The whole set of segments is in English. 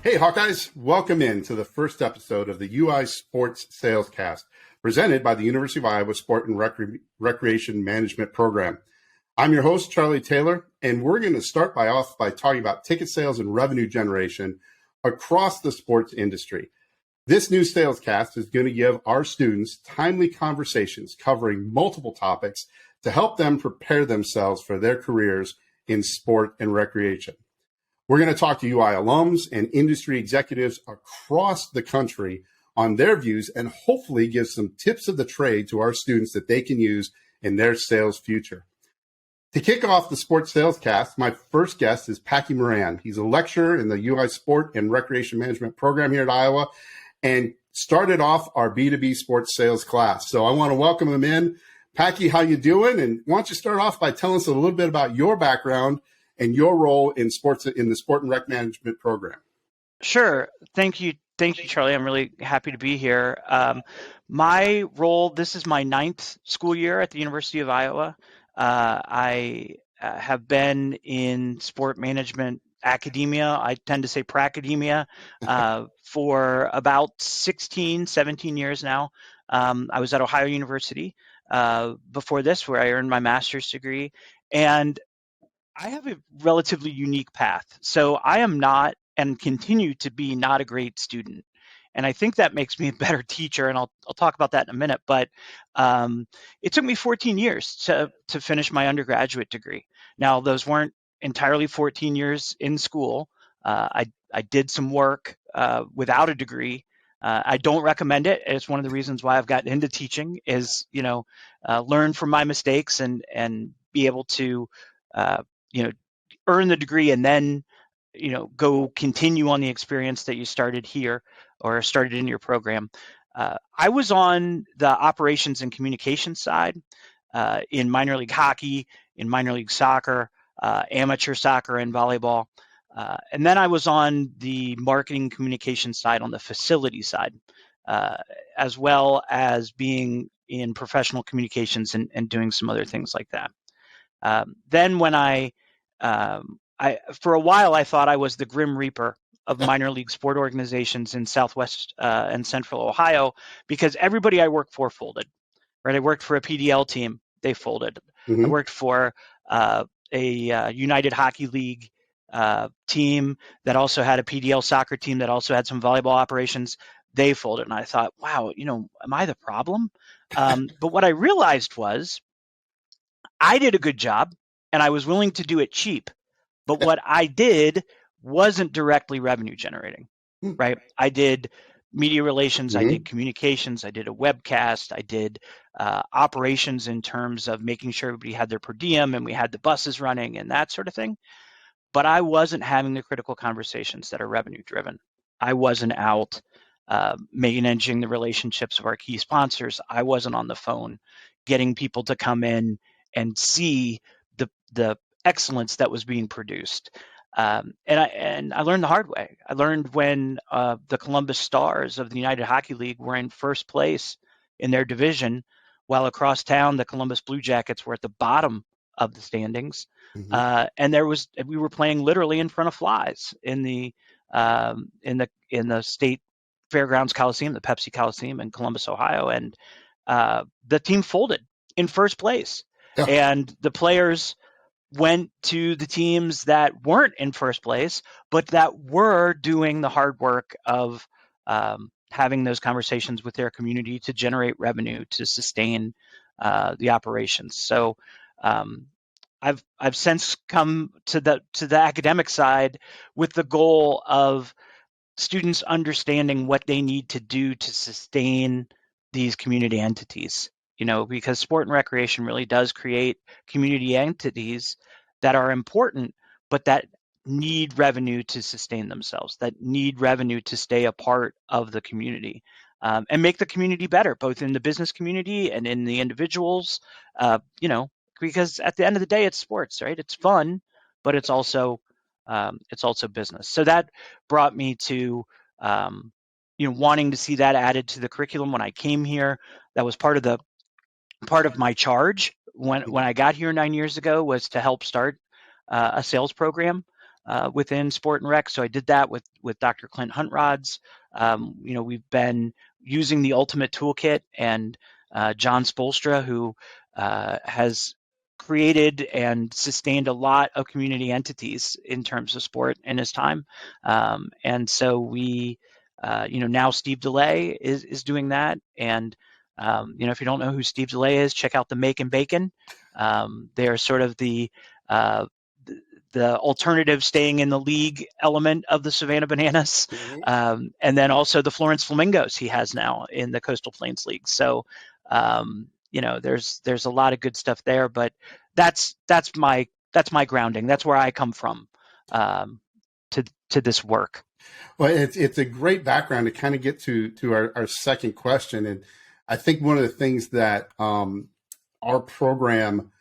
Hey, Hawkeyes, welcome in to the first episode of the UI Sports SalesCast, presented by the University of Iowa Sport and Recreation Management Program. I'm your host, Charlie Taylor, and we're going to start off by talking about ticket sales and revenue generation across the sports industry. This new SalesCast is going to give our students timely conversations covering multiple topics to help them prepare themselves for their careers in sport and recreation. We're going to talk to UI alums and industry executives across the country on their views and hopefully give some tips of the trade to our students that they can use in their sales future. To kick off the Sports SalesCast, my first guest is Packy Moran. He's a lecturer in the UI Sport and Recreation Management Program here at Iowa and started off our B2B sports sales class. So I want to welcome him in. Packy, how you doing? And why don't you start off by telling us a little bit about your background and your role in sports in the Sport and Rec Management Program. Sure. Thank you, Charlie. I'm really happy to be here. My role, this is my 9th school year at the University of Iowa. I have been in sport management academia. I tend to say pracademia for about 16, 17 years now. I was at Ohio University before this, where I earned my master's degree. And I have a relatively unique path. So I am not and continue to be not a great student. And I think that makes me a better teacher. And I'll talk about that in a minute. But it took me 14 years to finish my undergraduate degree. Now, those weren't entirely 14 years in school. I did some work without a degree. I don't recommend it. It's one of the reasons why I've gotten into teaching is, learn from my mistakes and be able to earn the degree and then, go continue on the experience that you started here or started in your program. I was on the operations and communications side in minor league hockey, in minor league soccer, amateur soccer and volleyball. And then I was on the marketing communications side on the facility side, as well as being in professional communications and doing some other things like that. Then when I for a while, I thought I was the Grim Reaper of minor league sport organizations in Southwest and Central Ohio, because everybody I worked for folded, right? I worked for a PDL team. They folded. Mm-hmm. I worked for a United Hockey League team that also had a PDL soccer team that also had some volleyball operations. They folded. And I thought, wow, am I the problem? But what I realized was I did a good job and I was willing to do it cheap. But what I did wasn't directly revenue generating, right? I did media relations, mm-hmm. I did communications, I did a webcast, I did operations in terms of making sure everybody had their per diem and we had the buses running and that sort of thing. But I wasn't having the critical conversations that are revenue driven. I wasn't out managing the relationships of our key sponsors. I wasn't on the phone getting people to come in and see the excellence that was being produced. And I learned the hard way. I learned when the Columbus Stars of the United Hockey League were in first place in their division, while across town the Columbus Blue Jackets were at the bottom of the standings. Mm-hmm. And we were playing literally in front of flies in the state fairgrounds Coliseum, the Pepsi Coliseum in Columbus, Ohio, and the team folded in first place. Yeah. And the players went to the teams that weren't in first place, but that were doing the hard work of having those conversations with their community to generate revenue to sustain the operations. So I've since come to the academic side with the goal of students understanding what they need to do to sustain these community entities. Because sport and recreation really does create community entities that are important, but that need revenue to sustain themselves, that need revenue to stay a part of the community and make the community better, both in the business community and in the individuals, because at the end of the day, it's sports, right? It's fun, but it's also business. So that brought me to, wanting to see that added to the curriculum when I came here. That was part of my charge when I got here 9 years ago, was to help start a sales program within sport and rec. So I did that with Dr. Clint Huntrods. We've been using the Ultimate Toolkit, and John Spolstra, who has created and sustained a lot of community entities in terms of sport in his time. And so we, now Steve DeLay is doing that. And, if you don't know who Steve DeLay is, check out the Make and Bacon. They're sort of the alternative staying in the league element of the Savannah Bananas. Mm-hmm. And then also the Florence Flamingos he has now in the Coastal Plains League. So, there's a lot of good stuff there, but that's my grounding. That's where I come from to this work. Well, it's a great background to kind of get to our second question. And I think one of the things that our program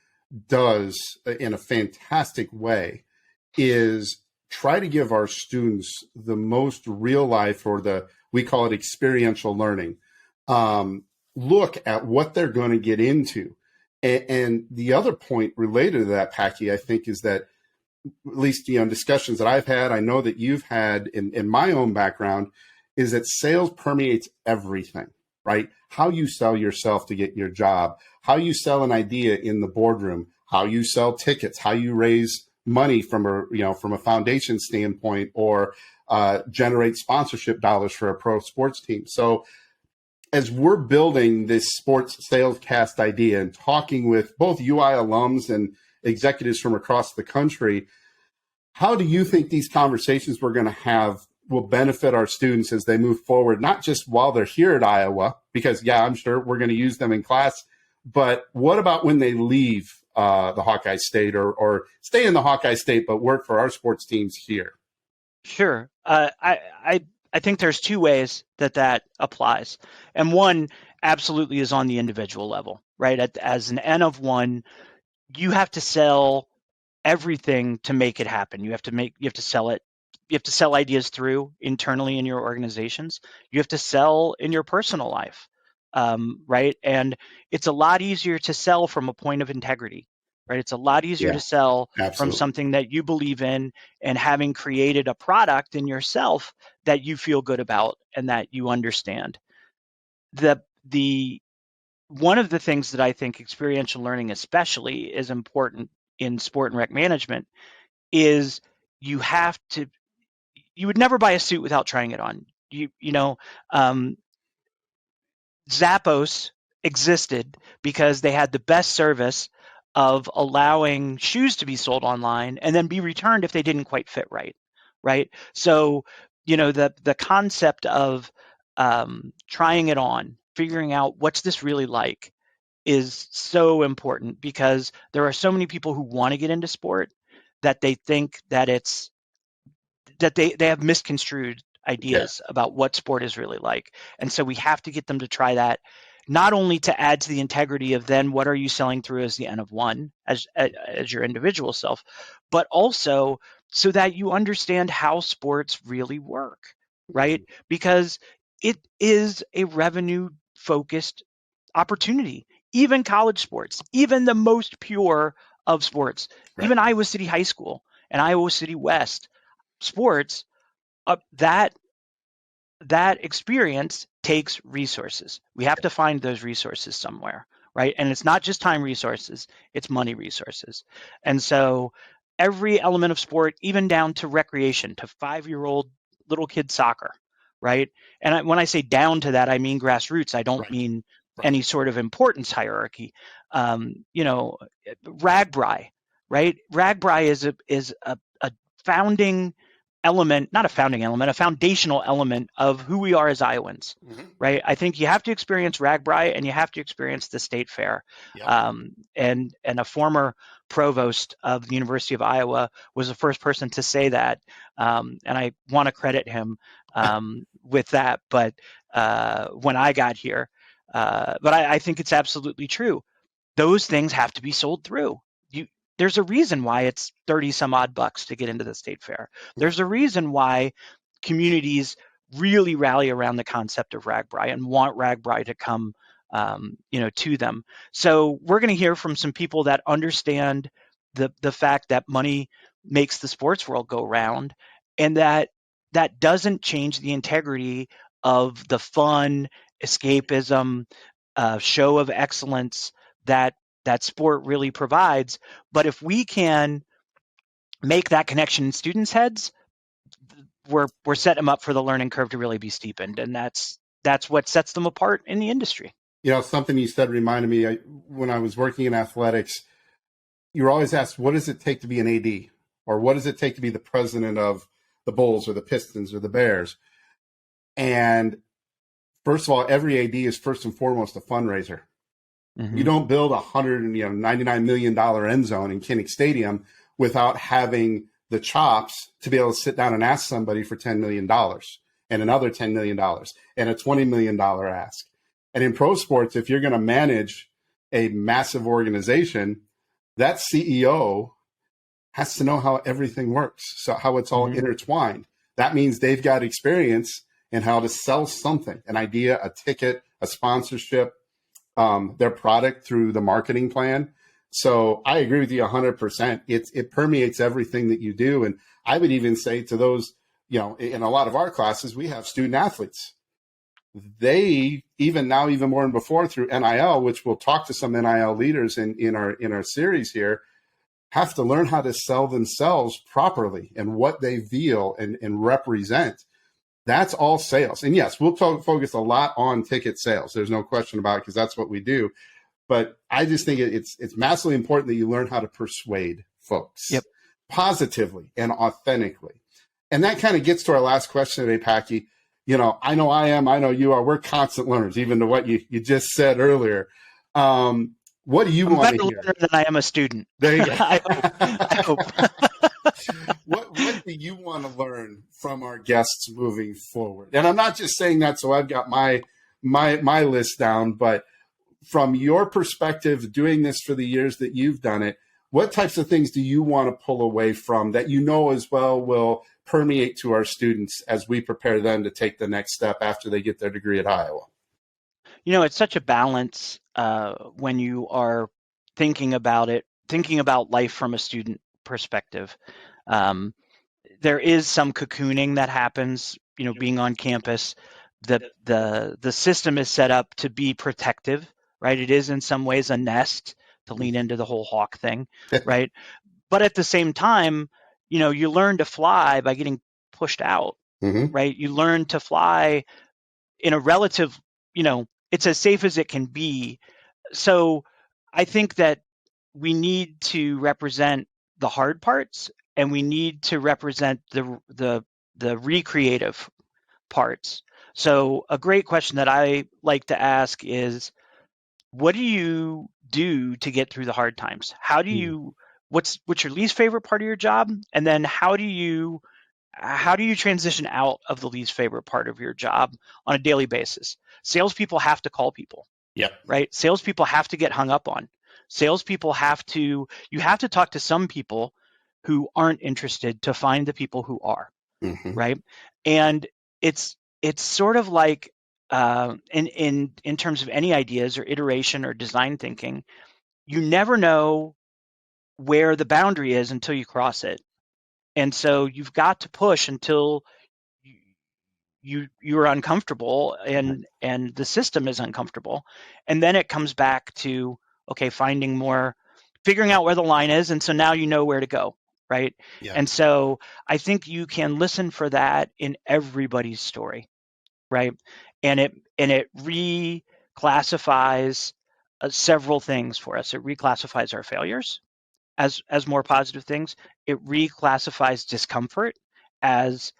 does in a fantastic way is try to give our students the most real life, or we call it experiential learning, look at what they're going to get into. And the other point related to that, Packy, I think, is that, at least in discussions that I've had, I know that you've had in my own background, is that sales permeates everything, right? How you sell yourself to get your job, how you sell an idea in the boardroom, how you sell tickets, how you raise money from a foundation standpoint, or generate sponsorship dollars for a pro sports team. So as we're building this sports sales cast idea and talking with both UI alums and executives from across the country, how do you think these conversations we're going to have will benefit our students as they move forward, not just while they're here at Iowa, because, I'm sure we're going to use them in class, but what about when they leave the Hawkeye State, or stay in the Hawkeye State but work for our sports teams here? Sure. I think there's two ways that applies. And one absolutely is on the individual level, right? As an N of one, you have to sell everything to make it happen. You have to sell it. You have to sell ideas through internally in your organizations. You have to sell in your personal life, right? And it's a lot easier to sell from a point of integrity, right? It's a lot easier to sell from something that you believe in, and having created a product in yourself that you feel good about and that you understand. One of the things that I think experiential learning especially is important in sport and rec management is you would never buy a suit without trying it on. Zappos existed because they had the best service of allowing shoes to be sold online and then be returned if they didn't quite fit right? So, the concept of trying it on, figuring out what's this really like, is so important, because there are so many people who want to get into sport that they think that they have misconstrued ideas about what sport is really like. And so we have to get them to try that, not only to add to the integrity of then what are you selling through as the N of one, as your individual self, but also so that you understand how sports really work, right? Because it is a revenue focused opportunity. Even college sports, even the most pure of sports, even Iowa City High School and Iowa City West sports, that experience takes resources. We have to find those resources somewhere, right? And it's not just time resources, it's money resources. And so every element of sport, even down to recreation, to 5-year-old little kid soccer, right? And when I say down to that, I mean grassroots. I don't mean any sort of importance hierarchy. RAGBRAI, right? RAGBRAI is a founding element, not a founding element, a foundational element of who we are as Iowans, right? I think you have to experience RAGBRAI and you have to experience the state fair. And a former provost of the University of Iowa was the first person to say that. And I want to credit him with that. But when I got here, but I think it's absolutely true. Those things have to be sold through. There's a reason why it's 30 some odd bucks to get into the state fair. There's a reason why communities really rally around the concept of RAGBRAI and want RAGBRAI to come, to them. So we're going to hear from some people that understand the fact that money makes the sports world go round, and that doesn't change the integrity of the fun, escapism, show of excellence that sport really provides. But if we can make that connection in students' heads, we're setting them up for the learning curve to really be steepened, and that's what sets them apart in the industry. Something you said reminded me, when I was working in athletics, you were always asked, what does it take to be an AD? Or what does it take to be the president of the Bulls or the Pistons or the Bears? And first of all, every AD is first and foremost a fundraiser. Mm-hmm. You don't build $99 million end zone in Kinnick Stadium without having the chops to be able to sit down and ask somebody for $10 million and another $10 million and a $20 million ask. And in pro sports, if you're going to manage a massive organization, that CEO has to know how everything works, so how it's all intertwined. That means they've got experience in how to sell something, an idea, a ticket, a sponsorship, their product through the marketing plan. So I agree with you 100%. It permeates everything that you do. And I would even say to those, in a lot of our classes, we have student athletes. They, even now, even more than before, through NIL, which we'll talk to some NIL leaders in our series here, have to learn how to sell themselves properly and what they feel and represent. That's all sales. And yes, we'll focus a lot on ticket sales. There's no question about it, because that's what we do. But I just think it's massively important that you learn how to persuade folks positively and authentically. And that kind of gets to our last question today, Packy. I know I am, I know you are. We're constant learners, even to what you just said earlier. What do you want to hear? I'm better than I am a student. There you go. I hope. What do you want to learn from our guests moving forward? And I'm not just saying that so I've got my list down, but from your perspective, doing this for the years that you've done it, what types of things do you want to pull away from that as well will permeate to our students as we prepare them to take the next step after they get their degree at Iowa? It's such a balance when you are thinking about life from a student perspective. There is some cocooning that happens, being on campus. The system is set up to be protective, right? It is in some ways a nest, to lean into the whole hawk thing, right? But at the same time, you learn to fly by getting pushed out, right? You learn to fly in a relative, it's as safe as it can be. So I think that we need to represent the hard parts, and we need to represent the recreative parts. So a great question that I like to ask is, what do you do to get through the hard times? How do you, what's your least favorite part of your job? And then how do you transition out of the least favorite part of your job on a daily basis? Salespeople have to call people. Yep. Right? Salespeople have to get hung up on. Salespeople you have to talk to some people who aren't interested to find the people who are. Right? And it's sort of like in terms of any ideas or iteration or design thinking, you never know where the boundary is until you cross it. And so you've got to push until you're uncomfortable and the system is uncomfortable. And then it comes back to, figuring out where the line is. And so now you know where to go. Right. Yeah. And so I think you can listen for that in everybody's story. Right. And it reclassifies several things for us. It reclassifies our failures as more positive things. It reclassifies discomfort as,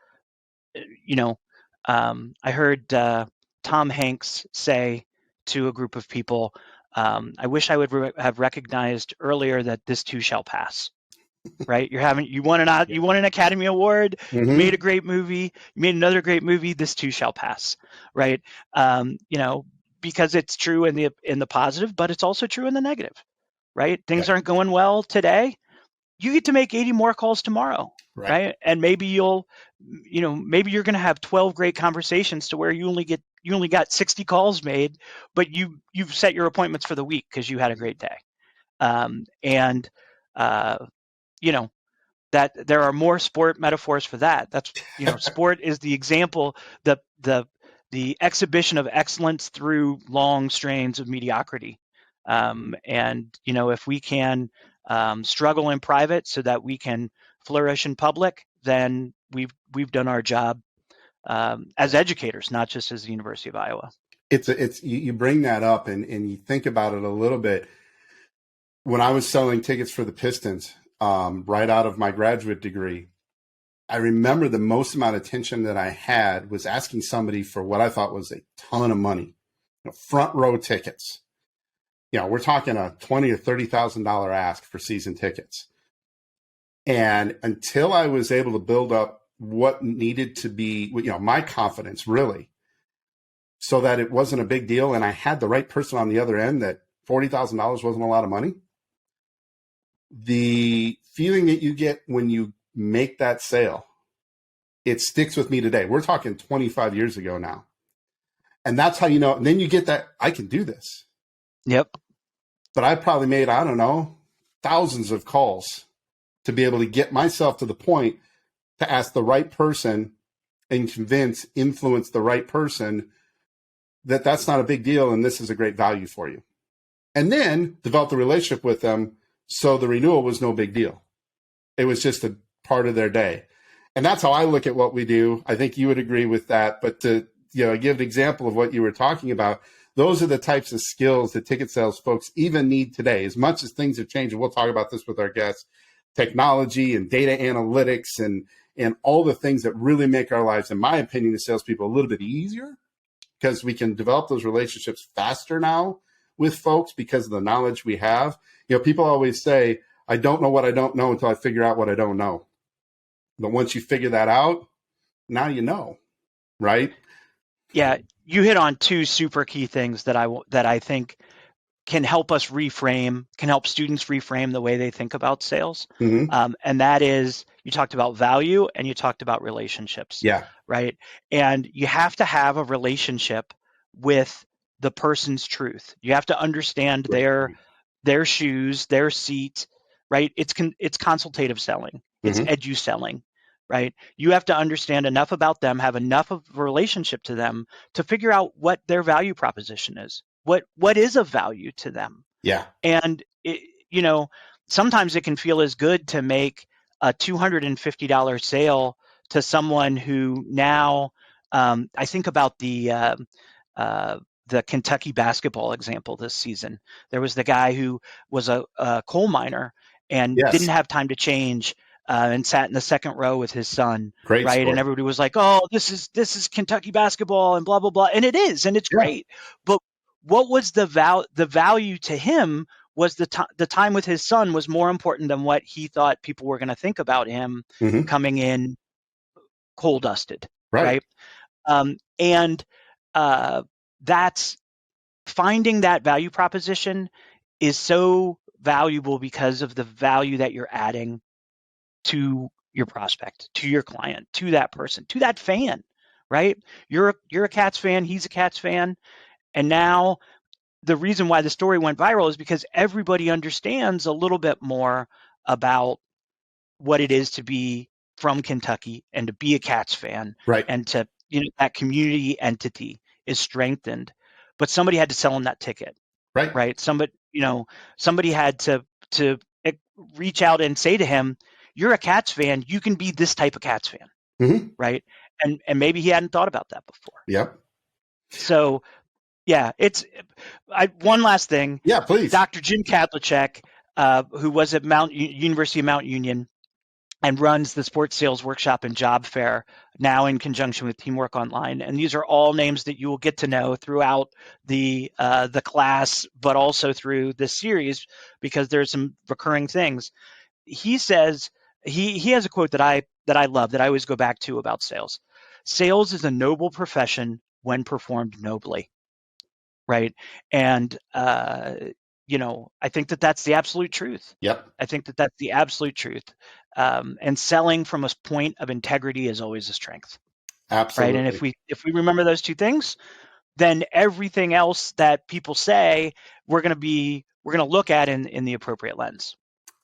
I heard Tom Hanks say to a group of people, I wish I would have recognized earlier that this too shall pass. Right? You won an Academy Award, you made a great movie, you made another great movie, this too shall pass. Right? Because it's true in the positive, but it's also true in the negative. Right? Things aren't going well today. You get to make 80 more calls tomorrow. Right? And maybe maybe you're going to have 12 great conversations to where you only got 60 calls made, but you've set your appointments for the week because you had a great day. that there are more sport metaphors for that. That's, sport is the example, the exhibition of excellence through long strains of mediocrity. And if we can struggle in private so that we can flourish in public, then we've done our job as educators, not just as the University of Iowa. You bring that up and you think about it a little bit. When I was selling tickets for the Pistons, right out of my graduate degree, I remember the most amount of attention that I had was asking somebody for what I thought was a ton of money, front row tickets. We're talking a $20,000 or $30,000 ask for season tickets. And until I was able to build up what needed to be, my confidence really, so that it wasn't a big deal, and I had the right person on the other end, that $40,000 wasn't a lot of money. The feeling that you get when you make that sale, it sticks with me today. We're talking 25 years ago now. And that's how and then you get that, I can do this. Yep. But I probably made, I don't know, thousands of calls to be able to get myself to the point to ask the right person and influence the right person that that's not a big deal and this is a great value for you. And then develop the relationship with them so the renewal was no big deal. It was just a part of their day. And that's how I look at what we do. I think you would agree with that. But to give an example of what you were talking about, those are the types of skills that ticket sales folks even need today. As much as things have changed, and we'll talk about this with our guests, technology and data analytics and all the things that really make our lives, in my opinion, as salespeople, a little bit easier, because we can develop those relationships faster now with folks because of the knowledge we have. People always say, I don't know what I don't know until I figure out what I don't know. But once you figure that out, now you know, right? Yeah, you hit on two super key things that I think can help us reframe, can help students reframe the way they think about sales. Mm-hmm. And that is, you talked about value and you talked about relationships. Yeah. Right. And you have to have a relationship with the person's truth. You have to understand their shoes, their seat, right? It's consultative selling. It's edu selling, right? You have to understand enough about them, have enough of a relationship to them to figure out what their value proposition is. What is of value to them? Yeah. And sometimes it can feel as good to make a $250 sale to someone who now, I think about the Kentucky basketball example this season. There was the guy who was a coal miner and didn't have time to change and sat in the second row with his son. Great right? Story. And everybody was like, "Oh, this is Kentucky basketball and blah blah blah," and it is, and it's great. But what was the value to him was the time with his son was more important than what he thought people were going to think about him coming in coal dusted, right? And that's finding that value proposition is so valuable because of the value that you're adding to your prospect, to your client, to that person, to that fan, right? You're a Cats fan, he's a Cats fan, and now the reason why the story went viral is because everybody understands a little bit more about what it is to be from Kentucky and to be a Cats fan, right? And to that community entity is strengthened. But somebody had to sell him that ticket, right? Somebody had to reach out and say to him, "You're a Cats fan. You can be this type of Cats fan," right? And maybe he hadn't thought about that before. Yep. So, yeah, one last thing. Yeah, please. Dr. Jim Kadlacek, who was at University of Mount Union and runs the Sports Sales Workshop and Job Fair, now in conjunction with Teamwork Online. And these are all names that you will get to know throughout the class, but also through this series, because there's some recurring things. He says, he has a quote that I love, that I always go back to about sales. Sales is a noble profession when performed nobly, right? And I think that that's the absolute truth. Yep. I think that that's the absolute truth. And selling from a point of integrity is always a strength. Absolutely. Right. And if we remember those two things, then everything else that people say, we're going to look at in the appropriate lens.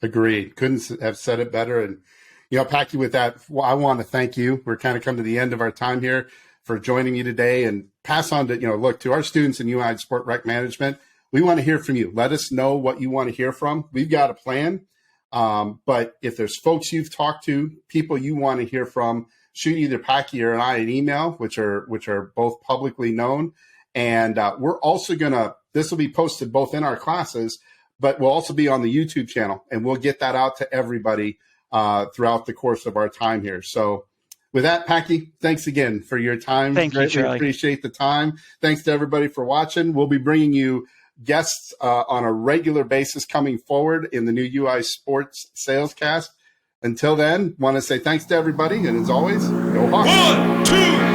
Agreed. Couldn't have said it better. And Packy, with that, I want to thank you. We're kind of come to the end of our time here for joining me today, and pass on to, look, to our students in UI Sport Rec Management. We want to hear from you. Let us know what you want to hear from. We've got a plan. But if there's folks you've talked to, people you want to hear from, shoot either Packy or I an email, which are both publicly known. And we're also this will be posted both in our classes, but we'll also be on the YouTube channel, and we'll get that out to everybody throughout the course of our time here. So with that, Packy, thanks again for your time. Thank you, Charlie. Appreciate the time. Thanks to everybody for watching. We'll be bringing you guests on a regular basis coming forward in the new UI Sports SalesCast. Until then, want to say thanks to everybody, and as always, go Hawks. 1, 2,